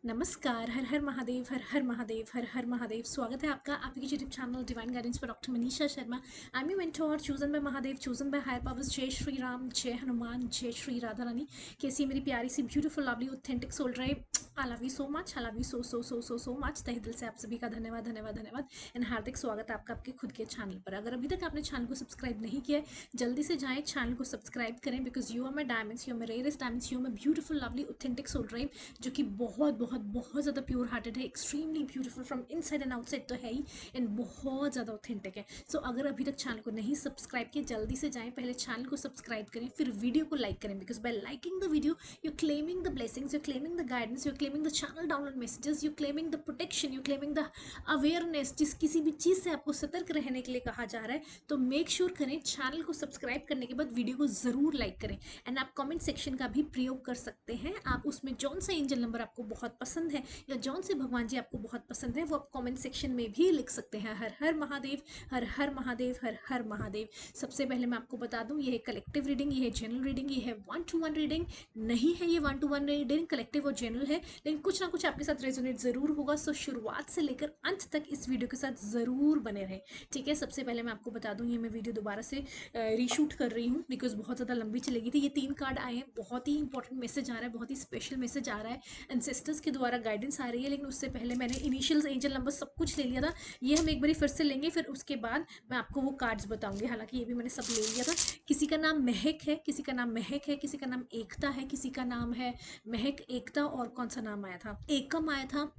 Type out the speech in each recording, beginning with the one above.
नमस्कार, हर हर महादेव, हर हर महादेव, हर हर महादेव। स्वागत है आपका आपके यूट्यूब चैनल डिवाइन गाइडेंस पर doctor Manisha Sharma. I am your mentor, chosen by Mahadev, chosen by higher powers. जय श्री राम, जय हनुमान, जय श्री राधा रानी। कैसी है मेरी प्यारी सी beautiful lovely authentic soul drive. I love you so much, I love you so much. तहे दिल से आप सभी का धन्यवाद धन्यवाद धन्यवाद एंड हार्दिक स्वागत है आपका आपके खुद के चैनल पर। अगर अभी तक आपने चैनल को सब्सक्राइब नहीं किया है, जल्दी से जाएं चैनल को सब्सक्राइब करें, because you are my diamonds, you are my rarest diamonds, you are my beautiful lovely authentic soul drive, जो कि बहुत बहुत बहुत ज़्यादा प्योर हार्टेड है, extremely beautiful from inside and outside तो है ही, एंड बहुत ज़्यादा ऑथेंटिक है। सो अगर अभी तक चैनल को नहीं सब्सक्राइब किया, जल्दी से जाएं, पहले चैनल को सब्सक्राइब करें, फिर वीडियो को लाइक करें, because by liking the video you claiming the blessings, you claiming the guidance, you claiming the channel download messages, you claiming the protection, you claiming the awareness. जिस किसी भी चीज़ से आपको सतर्क रहने के लिए कहा जा रहा है, तो मेक श्योर करें चैनल को सब्सक्राइब करने के बाद वीडियो को ज़रूर लाइक करें। एंड आप कमेंट सेक्शन का भी प्रयोग कर सकते हैं। आप उसमें जौन सा एंजल नंबर आपको बहुत पसंद है या जौन से भगवान जी आपको बहुत पसंद है, वो आप कमेंट सेक्शन में भी लिख सकते हैं। हर हर महादेव, हर हर महादेव, हर हर महादेव। सबसे पहले मैं आपको बता दूं, ये है कलेक्टिव रीडिंग, ये है जनरल रीडिंग, ये है 1-to-1 रीडिंग नहीं है। ये 1-to-1 रीडिंग कलेक्टिव और जनरल है, लेकिन कुछ ना कुछ आपके साथ रेजोनेट जरूर होगा। सो शुरुआत से लेकर अंत तक इस वीडियो के साथ जरूर बने रहें, ठीक है। सबसे पहले मैं आपको बता दूं, ये मैं वीडियो दोबारा से रीशूट कर रही हूँ, बिकॉज बहुत ज़्यादा लंबी चलेगी थी। ये 3 कार्ड आए हैं, बहुत ही इंपॉर्टेंट मैसेज आ रहा है, बहुत ही स्पेशल मैसेज आ रहा है, एंसेस्टर्स के द्वारा गाइडेंस आ रही है। लेकिन उससे पहले मैंने इनिशियल्स, एंजल नंबर सब कुछ ले लिया था। ये हम एक बार फिर से लेंगे, फिर उसके बाद मैं आपको वो कार्ड्स बताऊंगी। हालांकि ये भी मैंने सब ले लिया था। किसी का नाम महक है, किसी का नाम महक है, किसी का नाम एकता है, किसी का नाम है महक, एकता, और कौन सा नाम आया था, एकम आया था।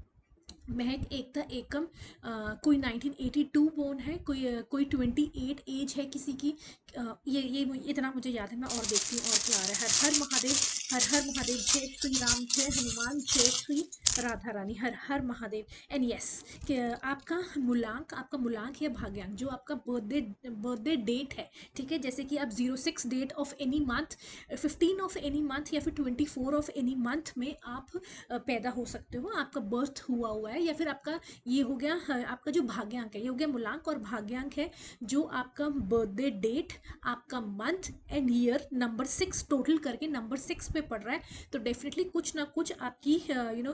महक, एकता, एकम। कोई 1982 बोर्न है, कोई 28 एज है किसी की। ये इतना मुझे याद है, मैं और देखती हूँ और क्या आ रहा है। हर हर महादेव, हर हर महादेव, जय श्री राम, जय हनुमान, जय श्री राधा रानी, हर हर महादेव। एंड यस, आपका मूलांक या भाग्यांक, जो आपका बर्थडे डेट है, ठीक है। जैसे कि आप 06 date of any month, 15 of any month, या फिर 24 ऑफ एनी मंथ में आप पैदा हो सकते हो, आपका बर्थ हुआ है। या फिर आपका ये हो गया, आपका जो भाग्यांक है, ये हो गया मूलांक, और भाग्यांक है जो आपका बर्थडे डेट, आपका month and year, number 6 total करके नंबर 6 पे पड़ रहा है। तो डेफिनेटली कुछ ना कुछ आपकी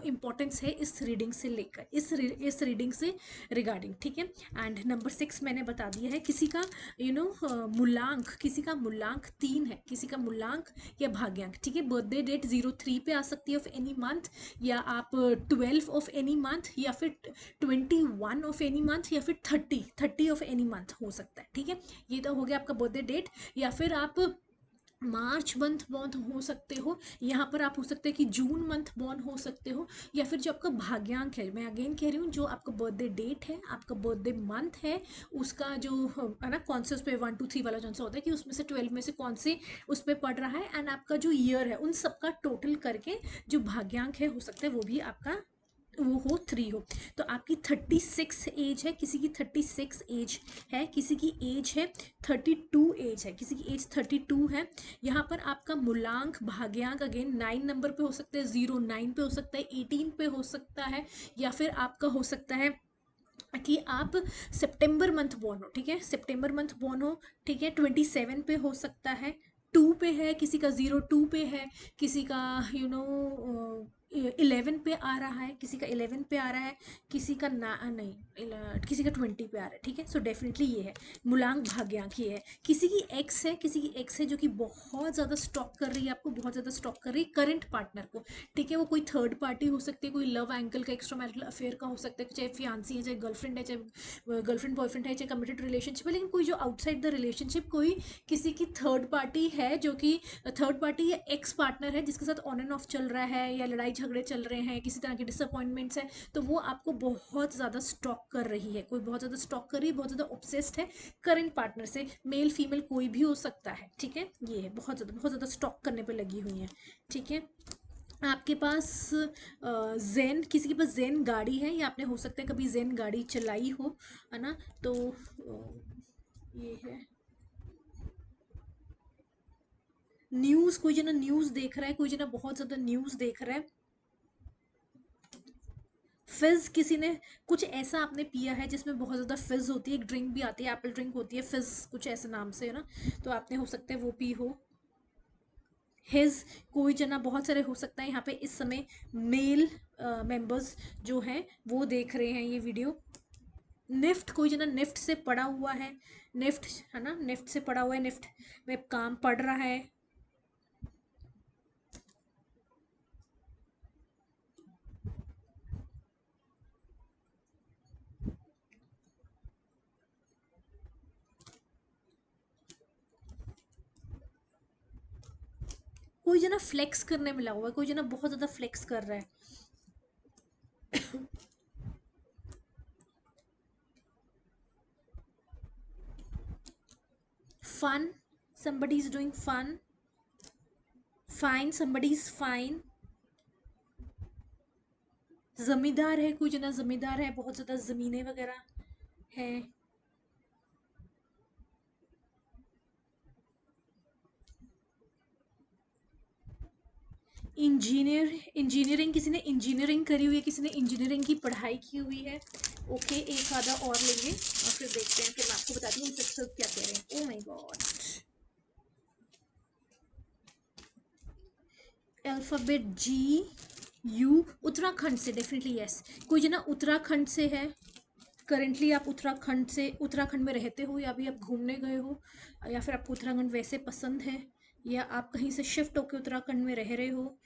इंपॉर्टेंस है इस रीडिंग से लेकर, इस रीडिंग से रिगार्डिंग, ठीक है। एंड नंबर 6 मैंने बता दिया है। किसी का मूलांक, किसी का मूलांक 3 है, किसी का मूलांक या भाग्यांक, ठीक है। बर्थडे डेट 03 पे आ सकती है ऑफ एनी मंथ, या आप 12 ऑफ एनी मंथ, या फिर 21 ऑफ एनी मंथ, या फिर 30 ऑफ एनी मंथ हो सकता है, ठीक है। ये तो हो गया आपका बर्थडे डेट। या फिर आप मार्च मंथ बॉर्न हो सकते हो, यहाँ पर आप हो सकते हैं कि जून मंथ बॉर्न हो सकते हो। या फिर जो आपका भाग्यांक है, मैं अगेन कह रही हूँ, जो आपका बर्थडे डेट है, आपका बर्थडे मंथ है, उसका जो है ना, कौन से उस पर 1-2-3 वाला जौन सा होता है कि उसमें से 12 में से कौन से उस पर पड़ रहा है, एंड आपका जो ईयर है, उन सबका टोटल करके जो भाग्यांक है, हो सकता है वो भी आपका वो हो 3 हो। तो आपकी 36 एज है, किसी की 36 एज है, किसी की एज है 32 एज है, किसी की एज 32 है। यहाँ पर आपका मूलांक, भाग्यांक अगेन 9 नंबर पे हो सकता है, 09 पे हो सकता है, 18 पे हो सकता है, या फिर आपका हो सकता है कि आप सितंबर मंथ बॉर्न हो, ठीक है, सितंबर मंथ बॉर्न हो, ठीक है। 27 पे हो सकता है, 2 पे है, किसी का 02 पे है, किसी का 11 पे आ रहा है, किसी का 11 पे आ रहा है, किसी का ना नहीं, किसी का 20 पे आ रहा है, ठीक है। सो डेफिनेटली ये है मूलांक, भाग्यांक ये है। किसी की एक्स है, किसी की एक्स है जो कि बहुत ज़्यादा स्टॉक कर रही है आपको, बहुत ज़्यादा स्टॉक कर रही है करंट पार्टनर को, ठीक है। वो कोई थर्ड पार्टी हो सकती है, कोई लव एंगल का, एक्स्ट्रा मैरिटल अफेयर का हो सकता है, चाहे फियांसी है, चाहे गर्लफ्रेंड है, चाहे गर्लफ्रेंड बॉयफ्रेंड है, चाहे कमिटेड रिलेशनशिप है, लेकिन कोई जो आउटसाइड द रिलेशनशिप, कोई किसी की थर्ड पार्टी है, जो कि थर्ड पार्टी या एक्स पार्टनर है, जिसके साथ ऑन एंड ऑफ चल रहा है, या लड़ाई झगड़े चल रहे हैं, किसी तरह के डिसअपॉइंटमेंट्स है, तो वो आपको बहुत ज़्यादा स्टॉक कर रही है, कोई बहुत ज़्यादा स्टॉक कर रही है, बहुत ज़्यादा ऑब्सेस्ड है करंट पार्टनर से, मेल फीमेल कोई भी हो सकता है, ठीक है। ये है बहुत ज़्यादा स्टॉक करने पर लगी हुई है, ठीक है। आपके पास जेन, किसी के पास जेन गाड़ी है, या आपने हो सकता है कभी जेन गाड़ी चलाई हो, है ना। तो ये है न्यूज़, कोई जना न्यूज़ देख रहा है, कोई जना बहुत ज़्यादा न्यूज़ देख रहा है। फिज, किसी ने कुछ ऐसा आपने पिया है जिसमें बहुत ज़्यादा फिज होती है, एक ड्रिंक भी आती है, एप्पल ड्रिंक होती है, फिज कुछ ऐसे नाम से, है ना। तो आपने हो सकता है वो पी हो। हिज, कोई जना, बहुत सारे हो सकता है यहाँ पे इस समय मेल मेंबर्स जो हैं वो देख रहे हैं ये वीडियो। निफ्ट, कोई जना निफ्ट से पड़ा हुआ है, निफ्ट है ना, निफ्ट से पड़ा हुआ है, निफ्ट में काम पड़ रहा है। कोई जना फ्लेक्स करने में लगा हुआ है, कोई जना बहुत ज्यादा फ्लेक्स कर रहा है। Fun, somebody is doing fun. Fine, somebody is fine. जमींदार है, कोई जना जमींदार है, बहुत ज्यादा जमीनें वगैरह है। इंजीनियरिंग, किसी ने इंजीनियरिंग करी हुई है, किसी ने इंजीनियरिंग की पढ़ाई की हुई है। ओके, एक आधा और लेंगे और फिर देखते हैं, फिर मैं आपको बताती हूँ सब क्या कह रहे हैं। Oh my god, alphabet G U, Uttarakhand से, डेफिनेटली यस। कोई जना उत्तराखंड से है, करेंटली आप उत्तराखंड में रहते हो, या अभी आप घूमने गए हो, या फिर आपको उत्तराखंड वैसे पसंद है, या आप कहीं से शिफ्ट होकर उत्तराखंड में रह रहे हो।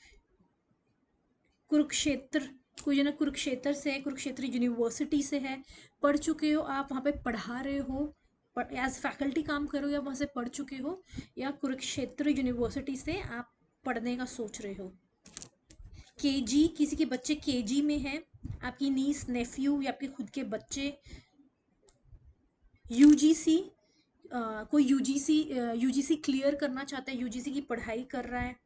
कुरुक्षेत्र, कोई जना कुरुक्षेत्र से है, कुरुक्षेत्र यूनिवर्सिटी से है, पढ़ चुके हो आप, वहाँ पे पढ़ा रहे हो, एज फैकल्टी काम करो, या वहाँ से पढ़ चुके हो, या कुरुक्षेत्र यूनिवर्सिटी से आप पढ़ने का सोच रहे हो। केजी, किसी के बच्चे केजी में हैं, आपकी नीस नेफ्यू या आपके खुद के बच्चे। यूजीसी, कोई यूजीसी क्लियर करना चाहता है, यूजीसी की पढ़ाई कर रहा है,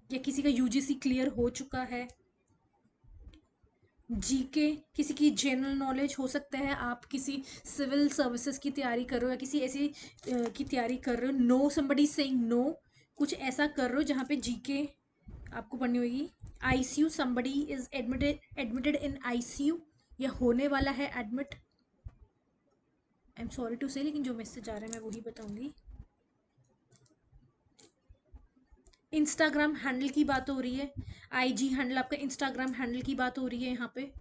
या किसी का यूजीसी क्लियर हो चुका है। जीके, किसी की जनरल नॉलेज हो सकता है, आप किसी सिविल सर्विसेज की तैयारी कर रहे हो, या किसी ऐसी की तैयारी कर रहे हो। नो, समबडी सेइंग नो, कुछ ऐसा कर रहे हो जहाँ पे जीके आपको पढ़नी होगी। ICU, somebody is admitted in ICU, या होने वाला है admit. I am sorry to say, लेकिन जो मैसेज आ रहा है मैं वही बताऊंगी। इंस्टाग्राम हैंडल की बात हो रही है, आईजी हैंडल, आपका इंस्टाग्राम हैंडल की बात हो रही है यहाँ पे।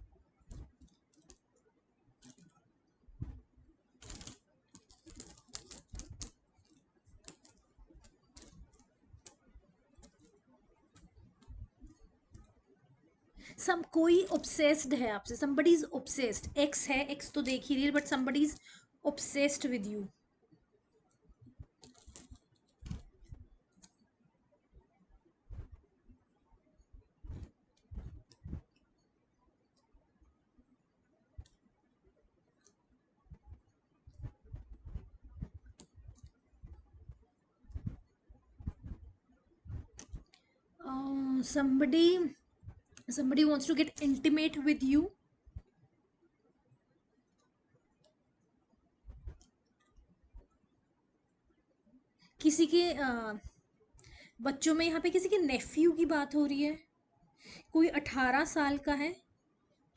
सम, कोई ऑब्सेस्ड है आपसे, somebody is obsessed, एक्स है, एक्स तो देख ही रही है, but somebody is obsessed with you. Somebody wants to get intimate with you. किसी के बच्चों में यहाँ पे किसी के नेफ्यू की बात हो रही है, कोई 18 साल का है,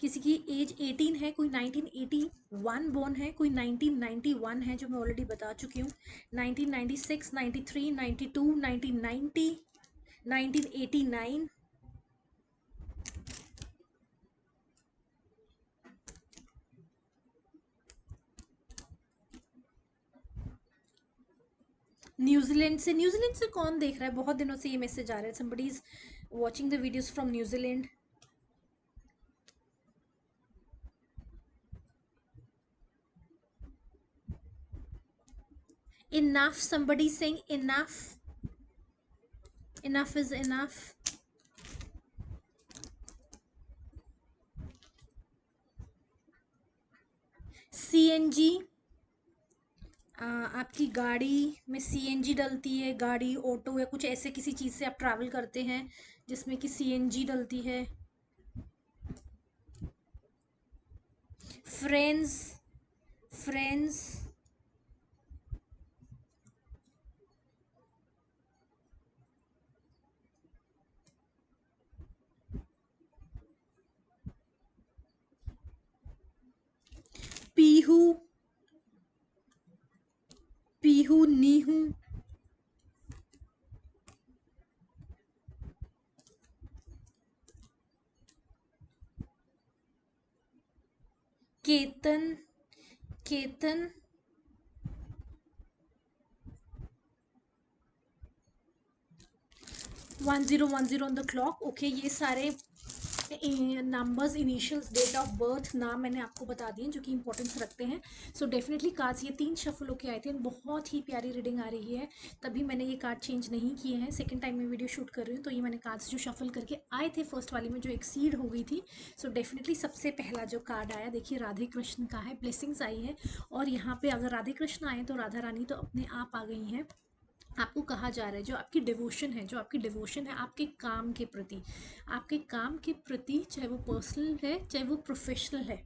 किसी की एज 18 है, कोई 1981 बोर्न है, कोई 1991 है जो मैं ऑलरेडी बता चुकी हूँ, 1996, 93, 92, 1990, 1989। न्यूजीलैंड से कौन देख रहा है, बहुत दिनों से ये मैसेज आ रहा है, somebody is watching the videos from New Zealand. enough, somebody saying enough, enough is enough. CNG, आपकी गाड़ी में सीएनजी डलती है, गाड़ी, ऑटो या कुछ ऐसे किसी चीज़ से आप ट्रैवल करते हैं जिसमें कि सीएनजी डलती है। Friends, friends, Pihu, Pihu, Nihu, Ketan, Ketan, 1010 on the clock. Okay, ये सारे numbers, initials, date of birth, नाम मैंने आपको बता दिए जो कि इंपॉर्टेंस रखते हैं। सो डेफिनेटली कार्ड्स ये 3 शफल होके आए थे, बहुत ही प्यारी रीडिंग आ रही है। तभी मैंने ये कार्ड चेंज नहीं किए हैं, सेकंड टाइम मैं वीडियो शूट कर रही हूँ, तो ये मैंने कार्ड्स जो शफल करके आए थे फर्स्ट वाली में जो एक्सीड हो गई थी। सो डेफिनेटली सबसे पहला जो कार्ड आया, देखिए राधे कृष्ण का है, ब्लेसिंग्स आई है। और यहाँ पे अगर राधे कृष्ण आए तो राधा रानी तो अपने आप आ गई हैं। आपको कहा जा रहा है जो आपकी डिवोशन है, जो आपकी डिवोशन है आपके काम के प्रति, आपके काम के प्रति, चाहे वो पर्सनल है चाहे वो प्रोफेशनल है,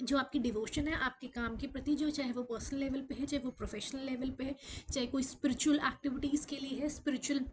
जो आपकी डिवोशन है आपके काम के प्रति, जो चाहे वो पर्सनल लेवल पे है चाहे वो प्रोफेशनल लेवल पे है, चाहे कोई स्पिरिचुअल एक्टिविटीज़ के लिए है, स्पिरिचुअल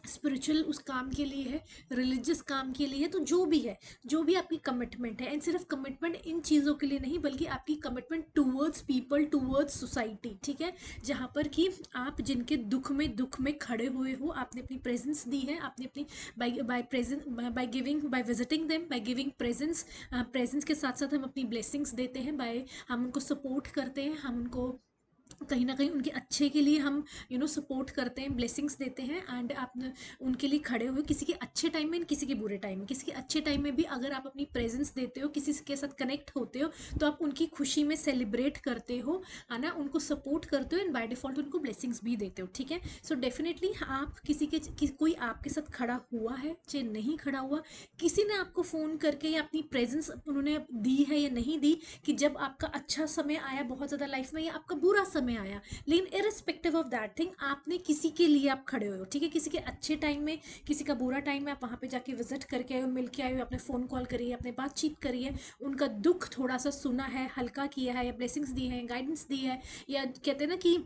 स्पिरिचुअल उस काम के लिए है, रिलीजियस काम के लिए है, तो जो भी है, जो भी आपकी कमिटमेंट है, एंड सिर्फ कमिटमेंट इन चीज़ों के लिए नहीं बल्कि आपकी commitment towards people, towards society, ठीक है, जहाँ पर कि आप जिनके दुख में खड़े हुए हो, आपने अपनी प्रेजेंस दी है, आपने अपनी by by presence, by giving, by visiting them, by giving presence, presence के साथ साथ हम अपनी ब्लेसिंग्स देते हैं, बाय हम उनको सपोर्ट करते हैं, हम उनको कहीं ना कहीं उनके अच्छे के लिए हम सपोर्ट करते हैं, ब्लेसिंग्स देते हैं, एंड आप उनके लिए खड़े हुए, किसी के अच्छे टाइम में, किसी के बुरे टाइम में, किसी के अच्छे टाइम में भी अगर आप अपनी प्रेजेंस देते हो, किसी के साथ कनेक्ट होते हो, तो आप उनकी खुशी में सेलिब्रेट करते हो, है ना, उनको सपोर्ट करते हो, एंड बाय डिफॉल्ट उनको ब्लेसिंग्स भी देते हो, ठीक है। सो डेफिनेटली आप कोई आपके साथ खड़ा हुआ है चाहे नहीं खड़ा हुआ, किसी ने आपको फ़ोन करके या अपनी प्रेजेंस उन्होंने दी है या नहीं दी, कि जब आपका अच्छा समय आया बहुत ज़्यादा लाइफ में या आपका बुरा समय आया, लेकिन इरिस्पेक्टिव ऑफ दैट थिंग आपने किसी के लिए आप खड़े हुए हो, ठीक है, किसी के अच्छे टाइम में, किसी का बुरा टाइम में, आप वहाँ पे जाके विजिट करके आए हो, मिल के आए हो, आपने फ़ोन कॉल करी है, आपने बातचीत करी है, उनका दुख थोड़ा सा सुना है, हल्का किया है, या ब्लेसिंग्स दी है, गाइडेंस दी है, या कहते हैं ना कि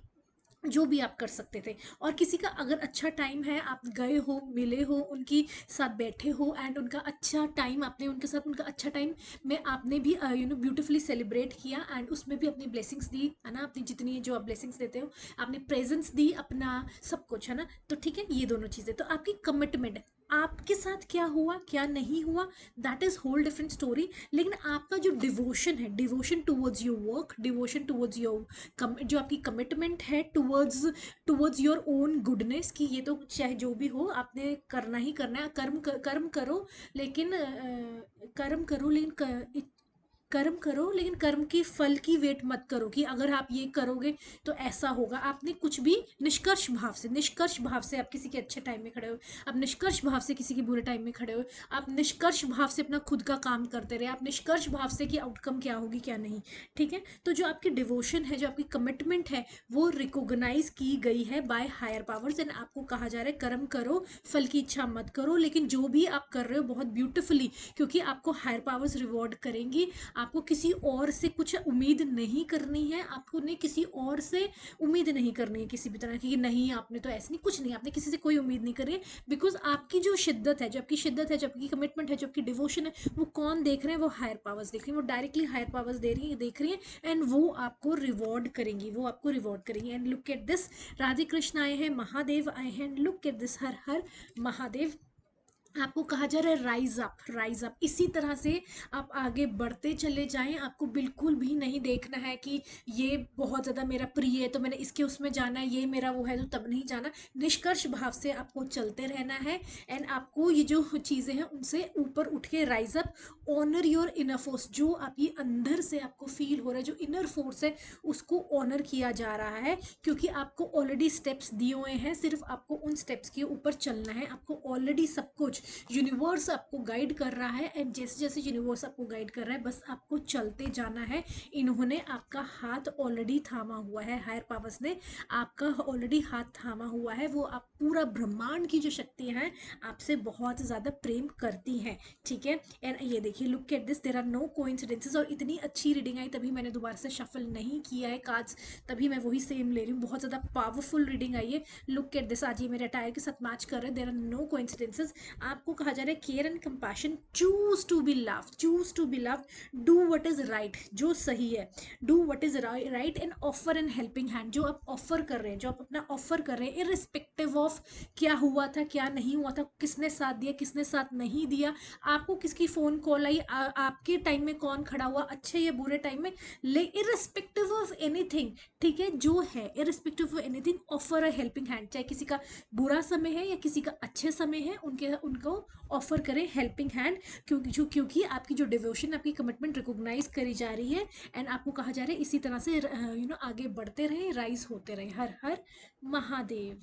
जो भी आप कर सकते थे। और किसी का अगर अच्छा टाइम है, आप गए हो, मिले हो, उनकी साथ बैठे हो, एंड उनका अच्छा टाइम, आपने उनके साथ उनका अच्छा टाइम में आपने भी ब्यूटीफुली सेलिब्रेट किया, एंड उसमें भी अपनी ब्लेसिंग्स दी, है ना, अपनी जितनी जो आप ब्लेसिंग्स देते हो, आपने प्रेजेंस दी, अपना सब कुछ, है ना, तो ठीक है, ये दोनों चीज़ें तो आपकी कमिटमेंट, आपके साथ क्या हुआ क्या नहीं हुआ, that is whole different story. लेकिन आपका जो डिवोशन है, devotion towards your work, devotion towards your जो आपकी कमिटमेंट है towards towards your own goodness, कि ये तो चाहे जो भी हो आपने करना ही करना है, कर्म करो, लेकिन कर्म करो लेकिन कर्म की फल की वेट मत करो, कि अगर आप ये करोगे तो ऐसा होगा। आपने कुछ भी निष्कर्ष भाव से आप किसी के अच्छे टाइम में खड़े हो, आप निष्कर्ष भाव से किसी के बुरे टाइम में खड़े हो, आप निष्कर्ष भाव से अपना खुद का काम करते रहे, आप निष्कर्ष भाव से कि आउटकम क्या होगी क्या नहीं, ठीक है। तो जो आपकी डिवोशन है, जो आपकी कमिटमेंट है, वो रिकॉग्नाइज की गई है बाय हायर पावर्स, एंड आपको कहा जा रहा है कर्म करो, फल की इच्छा मत करो, लेकिन जो भी आप कर रहे हो बहुत ब्यूटिफुली, क्योंकि आपको हायर पावर्स रिवॉर्ड करेंगी। आपको किसी और से कुछ उम्मीद नहीं करनी है, आपको ने किसी और से उम्मीद नहीं करनी है किसी भी तरह की, नहीं आपने तो ऐसे नहीं, कुछ नहीं, आपने किसी से कोई उम्मीद नहीं करी है, बिकॉज आपकी जो शिद्दत है, जो आपकी शिद्दत है, जो आपकी कमिटमेंट है, जो आपकी डिवोशन है, वो कौन देख रहे हैं, वो हायर पावर्स देख रही हैं, वो डायरेक्टली हायर पावर्स देख रही हैं, एंड वो आपको रिवॉर्ड करेंगी, वो आपको रिवॉर्ड करेंगी। And look at this, Radhe Krishna आए हैं, महादेव आए हैं, लुक एट दिस, हर हर महादेव। आपको कहा जा रहा है राइज अप, राइज अप, इसी तरह से आप आगे बढ़ते चले जाएं। आपको बिल्कुल भी नहीं देखना है कि ये बहुत ज़्यादा मेरा प्रिय है तो मैंने इसके उसमें जाना है, ये मेरा वो है तो तब नहीं जाना। निष्कर्ष भाव से आपको चलते रहना है, एंड आपको ये जो चीज़ें हैं उनसे ऊपर उठ के rise up, honour your inner force, जो आप ये अंदर से आपको फील हो रहा है, जो इनर फोर्स है उसको ऑनर किया जा रहा है, क्योंकि आपको ऑलरेडी स्टेप्स दिए हुए हैं, सिर्फ आपको उन स्टेप्स के ऊपर चलना है। आपको ऑलरेडी सब कुछ यूनिवर्स आपको गाइड कर रहा है, एंड जैसे जैसे यूनिवर्स आपको गाइड कर रहा है बस आपको चलते जाना है। इन्होंने आपका हाथ ऑलरेडी थामा हुआ है, हायर पावर्स ने आपका ऑलरेडी हाथ थामा हुआ है। वो आप पूरा ब्रह्मांड की जो शक्तियां हैं आपसे बहुत ज़्यादा प्रेम करती हैं, ठीक है। एंड ये देखिए, look at this, there are no coincidences. और इतनी अच्छी रीडिंग आई तभी मैंने दोबारा से शफल नहीं किया है कार्ड्स, तभी मैं वही सेम ले रही हूँ। बहुत ज़्यादा पावरफुल रीडिंग आई है। लुक एट दिस, आज ये मेरे अटायर के साथ मैच कर रहे हैं। There are no coincidences. आपको कहा जा रहा है care and compassion, choose to be love, choose to be love, do what is right, जो सही है, do what is right and offer an helping hand, जो आप ऑफर कर रहे हैं, जो आप अपना ऑफर कर रहे हैं इरिस्पेक्टिव ऑफ क्या हुआ था क्या नहीं हुआ था, किसने साथ दिया किसने साथ नहीं दिया, आपको किसकी फोन कॉल आई, आपके टाइम में कौन खड़ा हुआ अच्छे या बुरे टाइम में, ले इरिस्पेक्टिव ऑफ एनीथिंग, ठीक है, जो है irrespective of anything offer a helping hand, चाहे किसी का बुरा समय है या किसी का अच्छे समय है, उनको ऑफर करें हेल्पिंग हैंड, क्योंकि आपकी जो डिवोशन आपकी कमिटमेंट रिकॉग्नाइज करी जा रही है, एंड आपको कहा जा रहा है इसी तरह से आगे बढ़ते रहे, राइज होते रहे। हर हर महादेव।